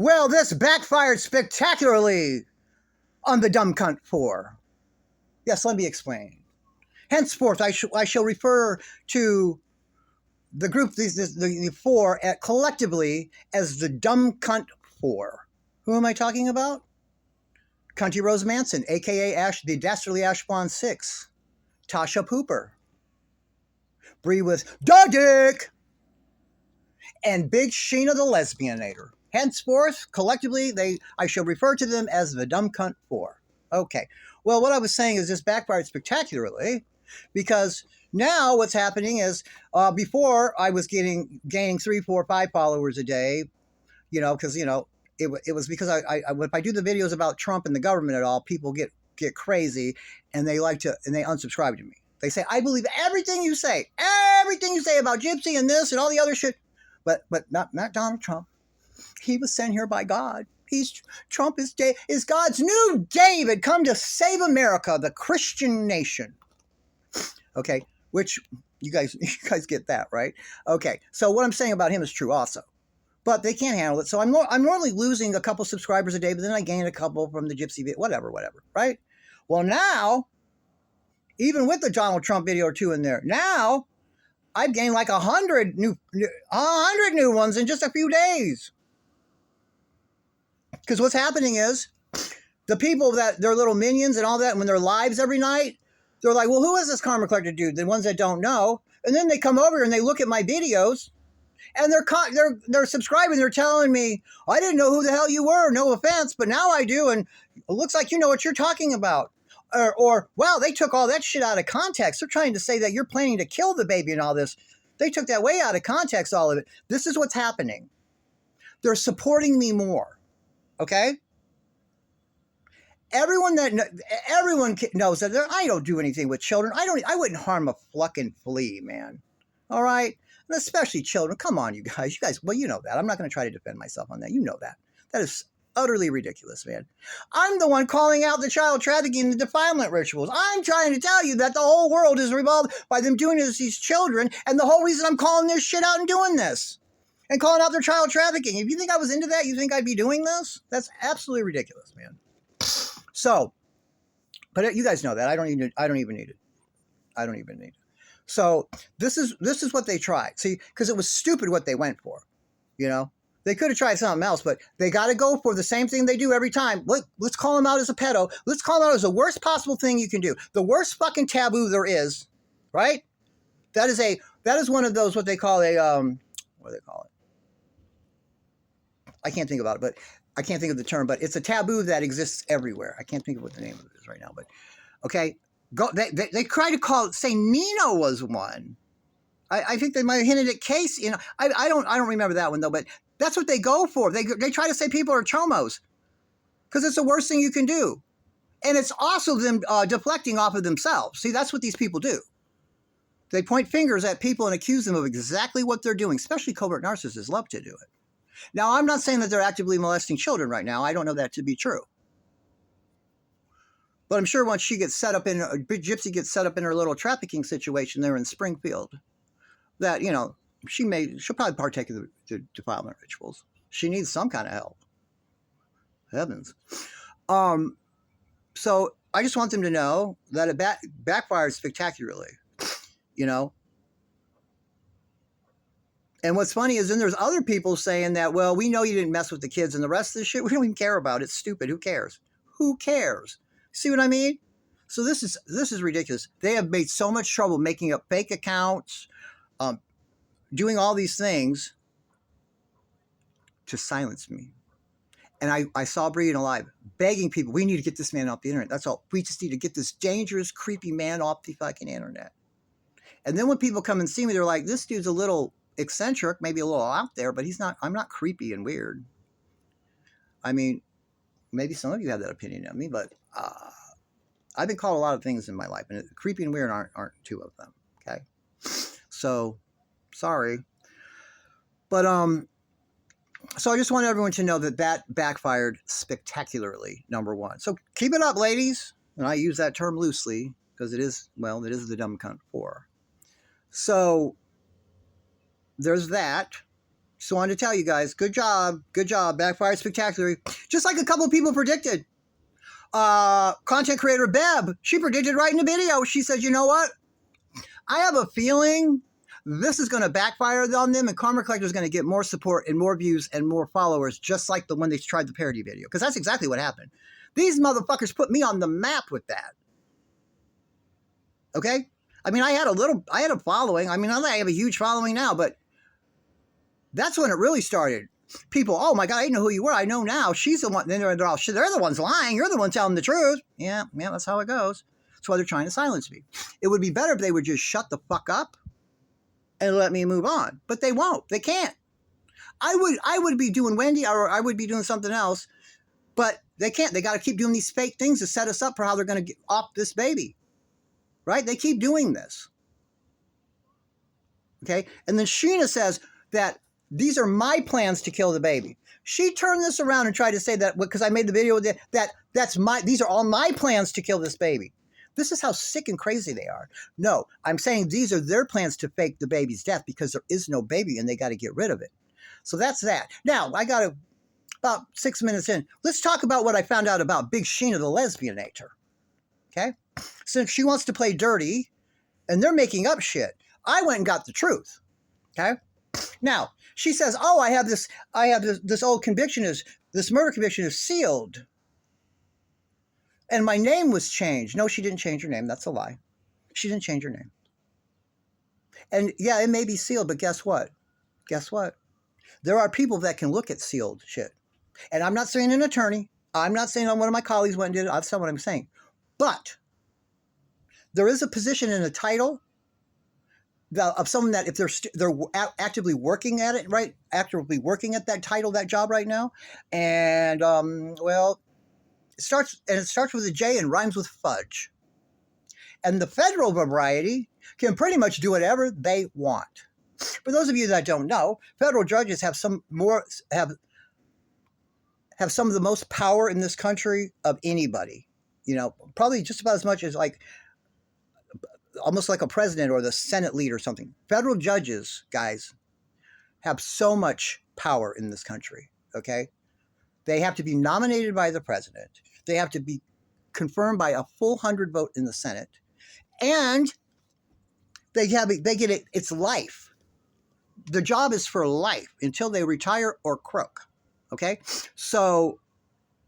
Well, this backfired spectacularly on the dumb cunt 4. Yes, let me explain. Henceforth, I shall refer to the group, the 4, collectively as the dumb cunt 4. Who am I talking about? Cunty Rose Manson, a.k.a. the Dastardly Ash Blonde 6. Tasha Pooper. Bree with Da Dick. And Big Sheena the Lesbianator. Henceforth, collectively, I shall refer to them as the dumb cunt 4. Okay. Well, what I was saying is this backfired spectacularly because now what's happening is before I was gaining 3, 4, 5 followers a day, because, it was because if I do the videos about Trump and the government at all, people get crazy and they unsubscribe to me. They say, I believe everything you say about Gypsy and this and all the other shit. But not Donald Trump. He was sent here by God. Trump is God's new David come to save America, the Christian nation. Okay, which you guys get that, right? Okay, so what I'm saying about him is true also. But they can't handle it. So I'm normally losing a couple subscribers a day, but then I gain a couple from the Gypsy video, whatever, right? Well, now, even with the Donald Trump video or 2 in there, now I've gained like 100 new ones in just a few days. Because what's happening is the people that they're little minions and all that, when they're lives every night, they're like, well, who is this karma collector dude? The ones that don't know. And then they come over and they look at my videos and they're subscribing. They're telling me, I didn't know who the hell you were. No offense, but now I do. And it looks like you know what you're talking about. Or wow, they took all that shit out of context. They're trying to say that you're planning to kill the baby and all this. They took that way out of context, all of it. This is what's happening. They're supporting me more. Okay? Everyone knows that I don't do anything with children. I wouldn't harm a fucking flea, man. All right? And especially children. Come on, you guys. Well, you know that. I'm not going to try to defend myself on that. You know that. That is utterly ridiculous, man. I'm the one calling out the child trafficking and the defilement rituals. I'm trying to tell you that the whole world is revolved by them doing this to these children, and the whole reason I'm calling this shit out and doing this and calling out their child trafficking. If you think I was into that, you think I'd be doing this? That's absolutely ridiculous, man. So, but you guys know that. I don't even need it. So this is what they tried. See, because it was stupid what they went for, They could have tried something else, but they got to go for the same thing they do every time. Let's call him out as a pedo. Let's call him out as the worst possible thing you can do. The worst fucking taboo there is, right? That is one of those, what they call what do they call it? I can't think about it, but I can't think of the term, but it's a taboo that exists everywhere. I can't think of what the name of it is right now, but okay. They try to say Nino was one. I think they might have hinted at Case. I don't remember that one though, but that's what they go for. They try to say people are chomos because it's the worst thing you can do. And it's also them deflecting off of themselves. See, that's what these people do. They point fingers at people and accuse them of exactly what they're doing, especially covert narcissists love to do it. Now, I'm not saying that they're actively molesting children right now. I don't know that to be true. But I'm sure once Gypsy gets set up in her little trafficking situation there in Springfield, that, she'll probably partake of the defilement rituals. She needs some kind of help. Heavens. So I just want them to know that it backfired spectacularly, And what's funny is then there's other people saying that, well, we know you didn't mess with the kids and the rest of the shit we don't even care about. It's stupid. Who cares? Who cares? See what I mean? So this is ridiculous. They have made so much trouble making up fake accounts, doing all these things to silence me. And I saw Bree in a live begging people, we need to get this man off the internet. That's all. We just need to get this dangerous, creepy man off the fucking internet. And then when people come and see me, they're like, this dude's a little eccentric, maybe a little out there, but I'm not creepy and weird. I mean, maybe some of you have that opinion of me, but I've been called a lot of things in my life, and creepy and weird aren't 2 of them. Okay, so sorry, but so I just want everyone to know that backfired spectacularly. Number 1. So keep it up, ladies, and I use that term loosely because it is the dumb cunt 4. So there's that. Just wanted to tell you guys, good job, backfired spectacularly. Just like a couple of people predicted. Content creator Beb, she predicted right in the video. She said, you know what? I have a feeling this is going to backfire on them, and Karma Collector is going to get more support and more views and more followers, just like the one they tried the parody video. Because that's exactly what happened. These motherfuckers put me on the map with that. Okay? I mean, I had a following. I mean, I have a huge following now, but that's when it really started. People, oh my God, I didn't know who you were. I know now. She's the one. Then they're the ones lying. You're the one telling the truth. Yeah, that's how it goes. That's why they're trying to silence me. It would be better if they would just shut the fuck up and let me move on. But they won't. They can't. I would be doing Wendy, or I would be doing something else, but they can't. They got to keep doing these fake things to set us up for how they're going to get off this baby. Right? They keep doing this. Okay? And then Sheena says that these are my plans to kill the baby. She turned this around and tried to say that, because I made the video these are all my plans to kill this baby. This is how sick and crazy they are. No, I'm saying these are their plans to fake the baby's death because there is no baby and they got to get rid of it. So that's that. Now, I got about 6 minutes in. Let's talk about what I found out about Big Sheena, the lesbianator. Okay? Since she wants to play dirty and they're making up shit, I went and got the truth. Okay? Now, she says, oh, I have this old conviction this murder conviction is sealed. And my name was changed. No, she didn't change her name. That's a lie. She didn't change her name. And yeah, it may be sealed, but guess what? Guess what? There are people that can look at sealed shit. And I'm not saying an attorney. I'm not saying one of my colleagues went and did it. That's not what I'm saying. But there is a position in a title of someone that if they're actively working at it, right? Actively working at that title, that job right now. And, well, it starts with a J and rhymes with fudge. And the federal variety can pretty much do whatever they want. For those of you that don't know, federal judges have some of the most power in this country of anybody. You know, probably just about as much as almost like a president or the Senate lead or something. Federal judges, guys, have so much power in this country, okay? They have to be nominated by the president. They have to be confirmed by a full 100 vote in the Senate. And they get it, it's life. The job is for life until they retire or croak, okay? So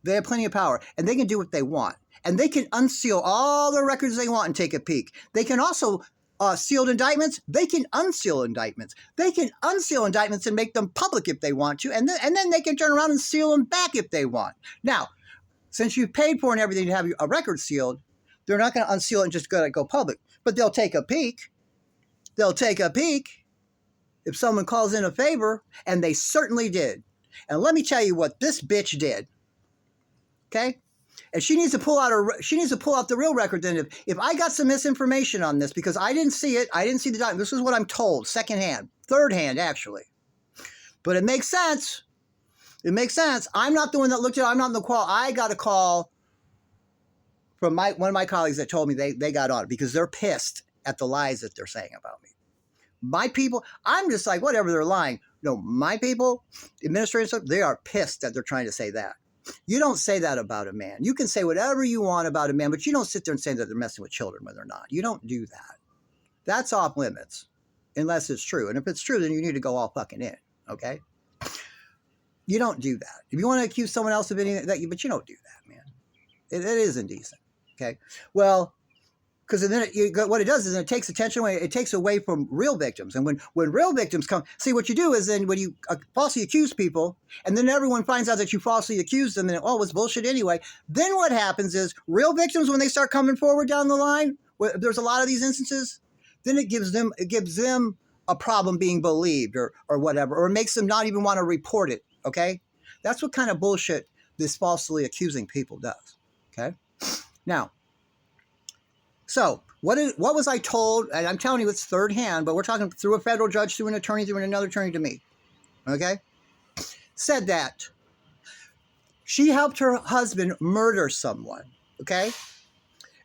they have plenty of power, and they can do what they want. And they can unseal all the records they want and take a peek. They can also seal indictments. They can unseal indictments. They can unseal indictments and make them public if they want to. And then they can turn around and seal them back if they want. Now, since you've paid for and everything to have a record sealed, they're not going to unseal it and just go public. But they'll take a peek. They'll take a peek if someone calls in a favor, and they certainly did. And let me tell you what this bitch did. Okay? And she needs to pull out the real record. Then if I got some misinformation on this, because I didn't see it, I didn't see the document. This is what I'm told, secondhand, third hand actually. But it makes sense. It makes sense. I'm not the one that looked at it. I'm not in the call. I got a call from one of my colleagues that told me they got on it because they're pissed at the lies that they're saying about me. My people, I'm just like, whatever, they're lying. No, my people, administrators, they are pissed that they're trying to say that. You don't say that about a man. You can say whatever you want about a man, but you don't sit there and say that they're messing with children when they're not. You don't do that. That's off limits, unless it's true. And if it's true, then you need to go all fucking in, okay? You don't do that. If you want to accuse someone else of anything, but you don't do that, man. It is indecent, okay? Well, because then what it does is it takes attention away. It takes away from real victims. And when real victims come, see what you do is then when you falsely accuse people, and then everyone finds out that you falsely accused them, and oh, it's bullshit anyway. Then what happens is real victims, when they start coming forward down the line, there's a lot of these instances. Then it gives them a problem being believed or whatever, or it makes them not even want to report it. Okay, that's what kind of bullshit this falsely accusing people does. Okay, now. So what was I told? And I'm telling you, it's third hand, but we're talking through a federal judge, through an attorney, through another attorney to me. Okay? Said that she helped her husband murder someone. Okay?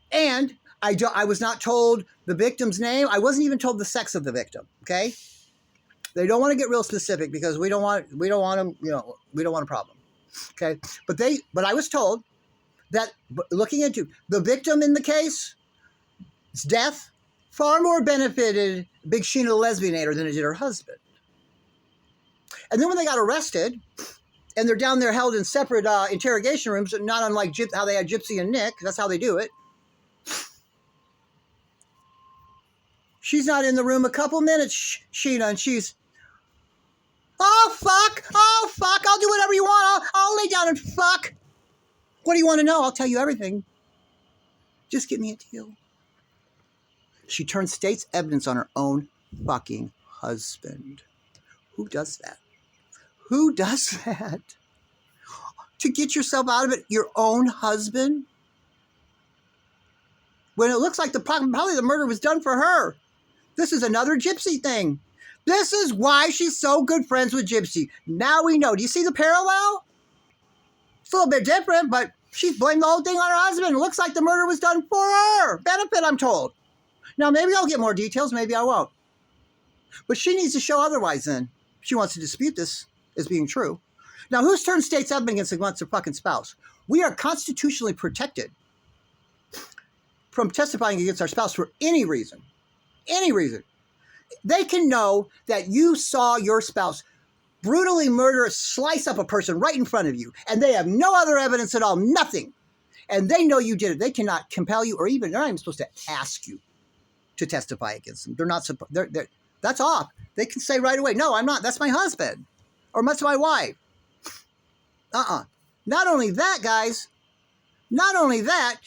And I was not told the victim's name. I wasn't even told the sex of the victim. Okay? They don't want to get real specific because we don't want them, you know, we don't want a problem. Okay, but I was told that looking into the victim in the case, its death far more benefited Big Sheena the lesbianator than it did her husband. And then when they got arrested, and they're down there held in separate interrogation rooms, not unlike how they had Gypsy and Nick. That's how they do it. She's not in the room a couple minutes, Sheena, and she's, oh, fuck, I'll do whatever you want. I'll lay down and fuck. What do you want to know? I'll tell you everything. Just give me a deal. She turned state's evidence on her own fucking husband. Who does that? Who does that? To get yourself out of it, your own husband? When it looks like probably the murder was done for her. This is another Gypsy thing. This is why she's so good friends with Gypsy. Now we know. Do you see the parallel? It's a little bit different, but she's blamed the whole thing on her husband. It looks like the murder was done for her. Benefit, I'm told. Now, maybe I'll get more details. Maybe I won't. But she needs to show otherwise then. She wants to dispute this as being true. Now, who's turned state's evidence against their fucking spouse? We are constitutionally protected from testifying against our spouse for any reason. Any reason. They can know that you saw your spouse brutally murder, slice up a person right in front of you, and they have no other evidence at all, nothing. And they know you did it. They cannot compel you, or even, they're not even supposed to ask you to testify against them. They're not supposed, that's off. They can say right away, no, I'm not, that's my husband, or that's my wife. Not only that, guys, not only that,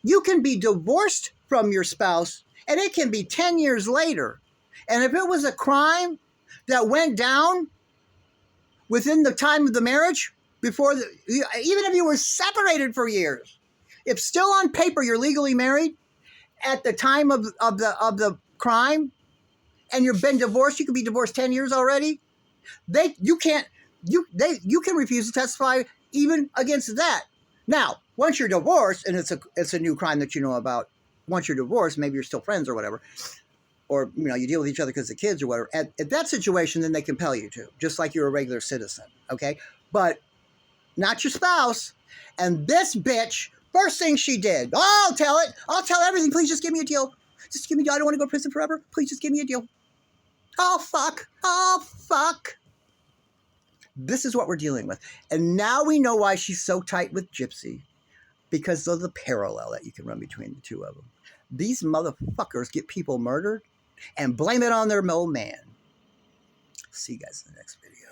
you can be divorced from your spouse, and it can be 10 years later. And if it was a crime that went down within the time of the marriage, even if you were separated for years, if still on paper you're legally married at the time of the crime, and you've been divorced, you could be divorced 10 years already. You can refuse to testify even against that. Now, once you're divorced, and it's a new crime that you know about, once you're divorced, maybe you're still friends or whatever, or you deal with each other because of kids or whatever. At that situation, then they compel you to, just like you're a regular citizen, okay? But not your spouse. And this bitch, first thing she did, oh, I'll tell it. I'll tell everything. Please just give me a deal. Just give me a deal. I don't want to go to prison forever. Please just give me a deal. Oh, fuck. Oh, fuck. This is what we're dealing with. And now we know why she's so tight with Gypsy, because of the parallel that you can run between the two of them. These motherfuckers get people murdered and blame it on their old man. See you guys in the next video.